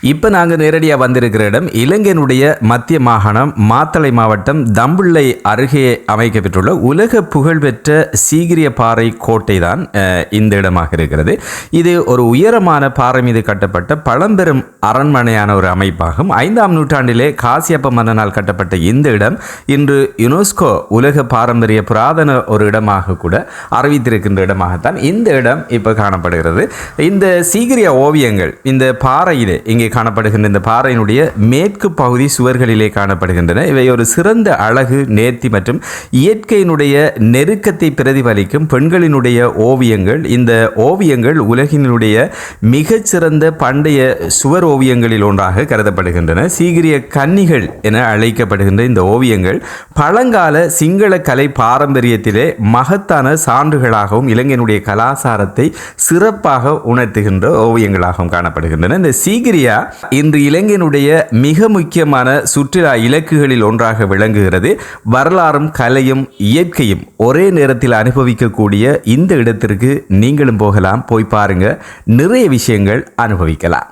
இப்போ நாங்கள் நேரடியாக வந்திருக்கிற இடம் இலங்கையினுடைய மத்திய மாகாணம் மாத்தளை மாவட்டம் தம்புள்ளை அருகே அமைக்கப்பெற்றுள்ள உலக புகழ்பெற்ற சீகிரிய பாறை கோட்டை தான் இந்த இடமாக இருக்கிறது. இது ஒரு உயரமான பாறை மீது கட்டப்பட்ட பழம்பெரும் அரண்மனையான ஒரு அமைப்பாகும். 5ஆம் நூற்றாண்டிலே காசியப்ப மன்னனால் கட்டப்பட்ட இந்த இடம் இன்று யுனெஸ்கோ உலக பாரம்பரிய புராதன ஒரு இடமாக கூட அறிவித்திருக்கின்ற இடமாகத்தான் இந்த இடம் இப்போ காணப்படுகிறது. இந்த சீகிரிய ஓவியங்கள் இந்த பாறையிலே இங்கே காணப்படுகின்ற இந்த பாறையினுடைய மேற்கு பகுதி சுவர்களிலே காணப்படுகின்றன. இவை ஒரு சிறந்த அழகு, நேர்த்தி மற்றும் இயற்கையினுடைய நெருக்கத்தை பிரதிபலிக்கும் பெண்களினுடைய ஓவியங்கள். இந்த ஓவியங்கள் உலகினுடைய மிகச்சிறந்த பண்டைய சுவர் ஓவியங்களில் ஒன்றாக கருதப்படுகின்றன. சீகிரிய கன்னிகள் என அழைக்கப்படுகின்ற இந்த ஓவியங்கள் பழங்கால சிங்கள கலை பாரம்பரியத்திலே மகத்தான சான்றுகளாகவும் இலங்கையினுடைய கலாச்சாரத்தை சிறப்பாக உணர்த்துகின்ற ஓவியங்களாகவும் காணப்படுகின்றன. இந்த சீகிரியா இன்று இலங்கையினுடைய மிக முக்கியமான சுற்றுலா இலக்குகளில் ஒன்றாக விளங்குகிறது. வரலாறும் கலையும் இயற்கையும் ஒரே நேரத்தில் அனுபவிக்கக்கூடிய இந்த இடத்திற்கு நீங்களும் போகலாம், போய் பாருங்க, நிறைய விஷயங்கள் அனுபவிக்கலாம்.